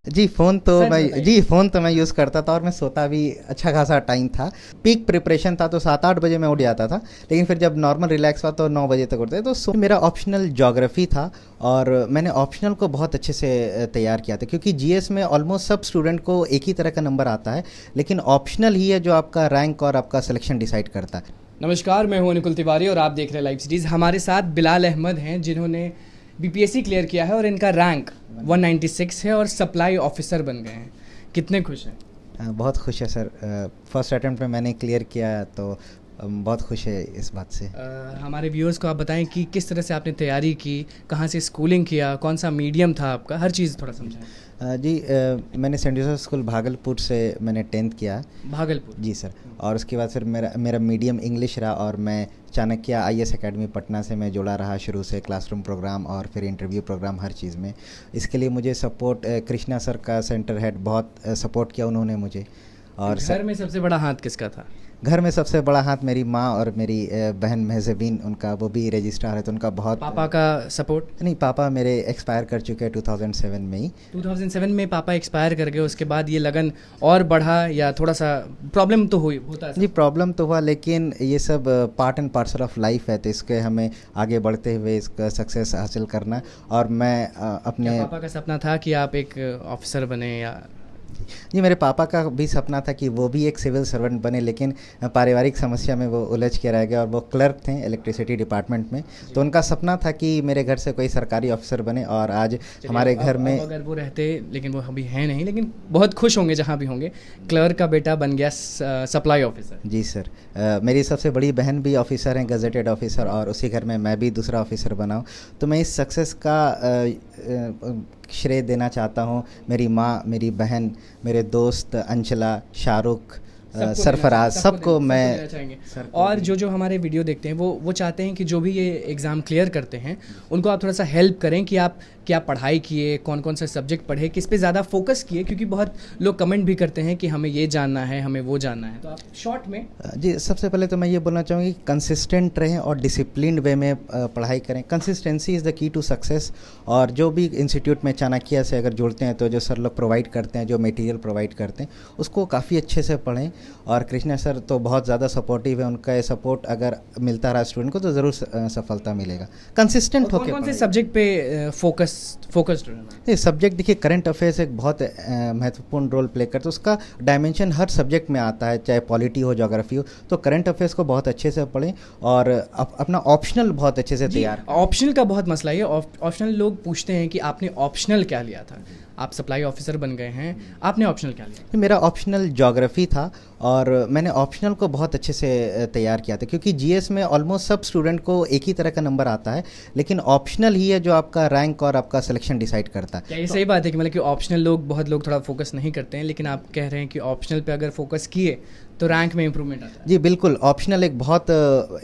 Phone तो मैं use करता था और मैं सोता भी अच्छा खासा टाइम था। पीक प्रिपरेशन था तो 7-8 बजे मैं उठ जाता था, लेकिन फिर जब नॉर्मल रिलैक्स हुआ तो 9 बजे तक उठते तो मेरा ऑप्शनल ज्योग्राफी था और मैंने ऑप्शनल को बहुत अच्छे से तैयार किया था, क्योंकि जीएस में ऑलमोस्ट सब स्टूडेंट को एक ही तरह का नंबर आता है, लेकिन ऑप्शनल ही है जो आपका रैंक और आपका सिलेक्शन डिसाइड करता है। नमस्कार, मैं हूं निकुल तिवारी और आप देख रहे हैं लाइव सीरीज़। हमारे साथ बिलाल अहमद हैं जिन्होंने बीपीएससी क्लियर किया है और इनका रैंक 196 है और सप्लाई ऑफिसर बन गए हैं। कितने खुश हैं? बहुत खुश है सर। फर्स्ट अटेम्प्ट में मैंने क्लियर किया तो बहुत खुश है इस बात से। हमारे व्यूअर्स को आप बताएं कि किस तरह से आपने तैयारी की, कहाँ से स्कूलिंग किया, कौन सा मीडियम था आपका, हर चीज़ थोड़ा समझाएं। मैंने सेंट जोसेफ स्कूल भागलपुर से मैंने 10th किया। भागलपुर? जी सर। और उसके बाद फिर मेरा मीडियम इंग्लिश रहा और मैं चाणक्य आईएएस एकेडमी पटना से मैं जुड़ा रहा शुरू से, क्लासरूम प्रोग्राम और फिर इंटरव्यू प्रोग्राम हर चीज़ में। इसके लिए मुझे सपोर्ट कृष्णा सर का सेंटर हेड बहुत सपोर्ट किया उन्होंने मुझे। और घर में सबसे बड़ा हाथ किसका था? घर में सबसे बड़ा हाथ मेरी माँ और मेरी बहन महज़बीन, उनका, वो भी रजिस्ट्रार है तो उनका बहुत। पापा का सपोर्ट? नहीं, पापा मेरे एक्सपायर कर चुके हैं 2007 में ही। 2007 में पापा एक्सपायर कर गए, उसके बाद ये लगन और बढ़ा या थोड़ा सा प्रॉब्लम तो होता है? जी, प्रॉब्लम तो हुआ, लेकिन ये सब part and parcel of life है, तो इसके हमें आगे बढ़ते हुए इसका सक्सेस हासिल करना। और मैं अपने पापा का सपना था कि आप एक ऑफिसर बने या? जी, मेरे पापा का भी सपना था कि वो भी एक सिविल सर्वेंट बने, लेकिन पारिवारिक समस्या में वो उलझ के रह गए और वो क्लर्क थे इलेक्ट्रिसिटी डिपार्टमेंट में। तो उनका सपना था कि मेरे घर से कोई सरकारी ऑफिसर बने और आज हमारे घर में अगर वो रहते, लेकिन वो अभी हैं नहीं, लेकिन बहुत खुश होंगे जहाँ भी होंगे। क्लर्क का बेटा बन गया सप्लाई ऑफिसर। जी सर। मेरी सबसे बड़ी बहन भी ऑफिसर हैं, गजेटेड ऑफिसर, और उसी घर में मैं भी दूसरा ऑफिसर बना हूँ। तो मैं इस सक्सेस का श्रेय देना चाहता हूँ मेरी माँ, मेरी बहन, मेरे दोस्त अंशला, शाहरुख, सरफराज, सबको मैं। और जो हमारे वीडियो देखते हैं वो चाहते हैं कि जो भी ये एग्ज़ाम क्लियर करते हैं उनको आप थोड़ा सा हेल्प करें कि आप क्या पढ़ाई किए, कौन कौन सा सब्जेक्ट पढ़े, किस पे ज़्यादा फोकस किए, क्योंकि बहुत लोग कमेंट भी करते हैं कि हमें ये जानना है, हमें वो जानना है। तो आप शॉर्ट में। जी, सबसे पहले तो मैं ये बोलना चाहूँगी कि कंसिस्टेंट रहें और डिसिप्लिन्ड वे में पढ़ाई करें। Consistency is the key to success. और जो भी इंस्टीट्यूट में चाणक्य से अगर जुड़ते हैं तो जो सर लोग प्रोवाइड करते हैं, जो मटेरियल प्रोवाइड करते हैं, उसको काफ़ी अच्छे से पढ़ें। और कृष्णा सर तो बहुत ज़्यादा सपोर्टिव है, उनका ये सपोर्ट अगर मिलता रहा स्टूडेंट को तो ज़रूर सफलता मिलेगा। कंसिस्टेंट होकर कौन से सब्जेक्ट पे फोकस्ड रहना? ये सब्जेक्ट देखिए, करंट अफेयर्स एक बहुत महत्वपूर्ण रोल प्ले करता है। उसका डायमेंशन हर सब्जेक्ट में आता है, चाहे पॉलिटी हो, ज्योग्राफी हो। तो करंट अफेयर्स को बहुत अच्छे से पढ़ें और अपना ऑप्शनल बहुत अच्छे से तैयार। ऑप्शनल का बहुत मसला है। ऑप्शनल लोग पूछते हैं कि आपने ऑप्शनल क्या लिया था? आप सप्लाई ऑफिसर बन गए हैं, आपने ऑप्शनल क्या लिया? मेरा ऑप्शनल ज्योग्राफी था और मैंने ऑप्शनल को बहुत अच्छे से तैयार किया था, क्योंकि जीएस में ऑलमोस्ट सब स्टूडेंट को एक ही तरह का नंबर आता है, लेकिन ऑप्शनल ही है जो आपका रैंक और आपका सिलेक्शन डिसाइड करता है। क्या ये सही बात है कि मतलब कि ऑप्शनल बहुत लोग थोड़ा फोकस नहीं करते हैं, लेकिन आप कह रहे हैं कि ऑप्शनल पे अगर फोकस किए तो रैंक में इंप्रूवमेंट आता है? जी बिल्कुल, ऑप्शनल एक बहुत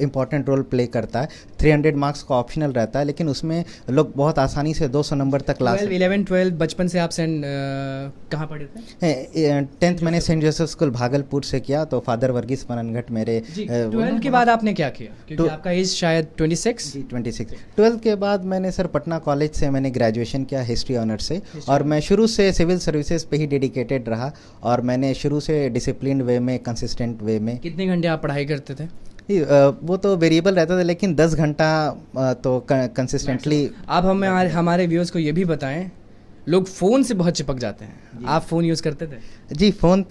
इंपॉर्टेंट रोल प्ले करता है। 300 मार्क्स का ऑप्शनल रहता है, लेकिन उसमें लोग बहुत आसानी से 200 नंबर तक ला सकते हैं। 11-12 बचपन से आप कहाँ पढ़े थे? 10th मैंने सेंट जोसेफ स्कूल भागलपुर से किया, तो फादर वर्गीस पननघट मेरे। 12 के बाद आपने क्या किया, क्योंकि आपका एज शायद 26? जी 26। 12 के बाद मैंने सर पटना कॉलेज से मैंने ग्रेजुएशन किया हिस्ट्री ऑनर से। और मैं शुरू से सिविल सर्विसेज पे ही डेडिकेटेड रहा और मैंने शुरू से डिसिप्लिन वे में, कंसिस्टेंट वे में। कितने घंटे आप पढ़ाई करते थे? वो तो वेरिएबल रहता था, लेकिन 10 घंटा तो कंसिस्टेंटली। आप हमारे व्यूअर्स को ये भी बताएं, लोग फ़ोन से बहुत चिपक जाते हैं। आप फ़ोन यूज़ करते थे? जी, फ़ोन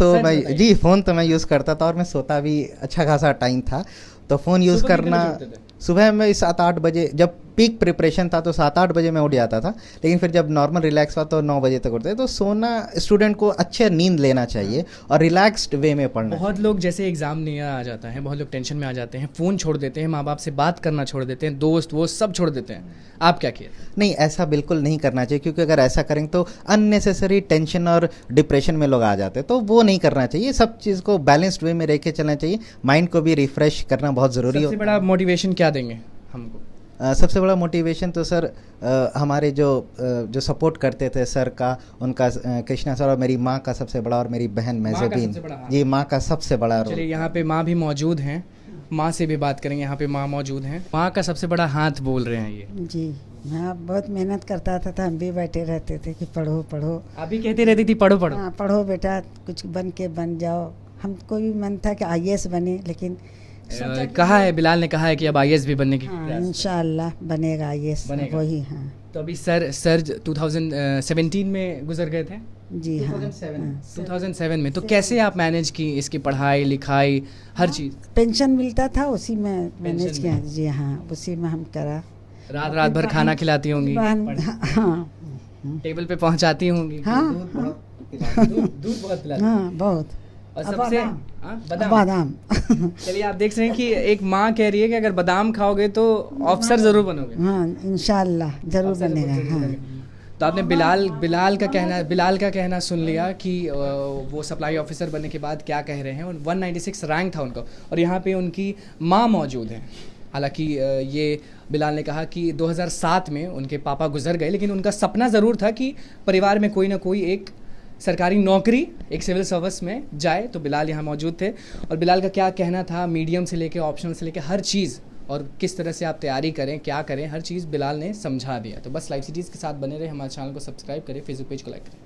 तो मैं यूज़ करता था और मैं सोता भी अच्छा खासा टाइम था। तो फ़ोन यूज़ करना, सुबह में 7-8 बजे, जब पीक प्रिपरेशन था तो 7-8 बजे मैं उठ जाता था, लेकिन फिर जब नॉर्मल रिलैक्स हुआ तो 9 बजे तक उठते। तो सोना, स्टूडेंट को अच्छे नींद लेना चाहिए और रिलैक्स्ड वे में पढ़ना। बहुत लोग जैसे एग्ज़ाम नहीं आ जाता है, बहुत लोग टेंशन में आ जाते हैं, फ़ोन छोड़ देते हैं, माँ बाप से बात करना छोड़ देते हैं, दोस्त वो सब छोड़ देते हैं। आप क्या किए? नहीं, ऐसा बिल्कुल नहीं करना चाहिए, क्योंकि अगर ऐसा करें तो अननेसेसरी टेंशन और डिप्रेशन में लोग आ जाते हैं, तो वो नहीं करना चाहिए। सब चीज़ को बैलेंस्ड वे में रह के चलना चाहिए। माइंड को भी रिफ्रेश करना बहुत ज़रूरी है। सबसे बड़ा मोटिवेशन क्या देंगे हमको? सबसे बड़ा मोटिवेशन तो सर हमारे जो सपोर्ट करते थे सर का, उनका कृष्णा सर और मेरी माँ का सबसे बड़ा, और मेरी बहन महज़बीन। जी, माँ का सबसे बड़ा रोल। चलिए, यहाँ पे माँ भी मौजूद हैं। माँ से भी बात करेंगे। यहाँ पे माँ मौजूद हैं। माँ का सबसे बड़ा हाथ बोल रहे हैं ये। जी हाँ, बहुत मेहनत करता था, तो हम भी बैठे रहते थे कि पढ़ो पढ़ो। आप भी कहती रहती थी पढ़ो पढ़ो। हाँ, पढ़ो बेटा, कुछ बन जाओ। हमको भी मन था कि आईएएस बने, लेकिन सोचा कि कहा है, बिलाल ने कहा है कि अब आईएएस भी बनने की हाँ, प्रयास इंशाअल्लाह बनेगा आईएएस, बनेगा। वही। हाँ तो अभी सर 2017 में गुजर गए थे। जी हाँ, 2007 में। तो कैसे आप मैनेज की इसकी पढ़ाई लिखाई हर चीज़? पेंशन मिलता था, उसी में मैनेज पेंशन किया। जी हाँ, उसी में हम करा। रात भर खाना खिलाती होंगी, हाँ टेबल पे पहुंचाती होंगी। हाँ दूध बहुत पिलाती। हाँ, बहुत। और सबसे बादाम। बादाम। चलिए, आप देख रहे हैं कि एक माँ कह रही है कि अगर बादाम खाओगे तो अफसर जरूर बनोगे। हाँ, इंशाअल्लाह जरूर अफसर बनेगा। जरूर हाँ बनेगे। तो आपने बिलाल का कहना सुन लिया कि वो सप्लाई ऑफिसर बनने के बाद क्या कह रहे हैं। 196 रैंक था उनका, और यहाँ पे उनकी माँ मौजूद है। हालांकि ये बिलाल ने कहा कि 2007 में उनके पापा गुजर गए, लेकिन उनका सपना ज़रूर था कि परिवार में कोई ना कोई एक सरकारी नौकरी, एक सिविल सर्विस में जाए। तो बिलाल यहाँ मौजूद थे, और बिलाल का क्या कहना था मीडियम से लेके ऑप्शनल से लेके हर चीज़, और किस तरह से आप तैयारी करें, क्या करें, हर चीज़ बिलाल ने समझा दिया। तो बस लाइव सिटीज़ के साथ बने रहे, हमारे चैनल को सब्सक्राइब करें, फेसबुक पेज को लाइक करें।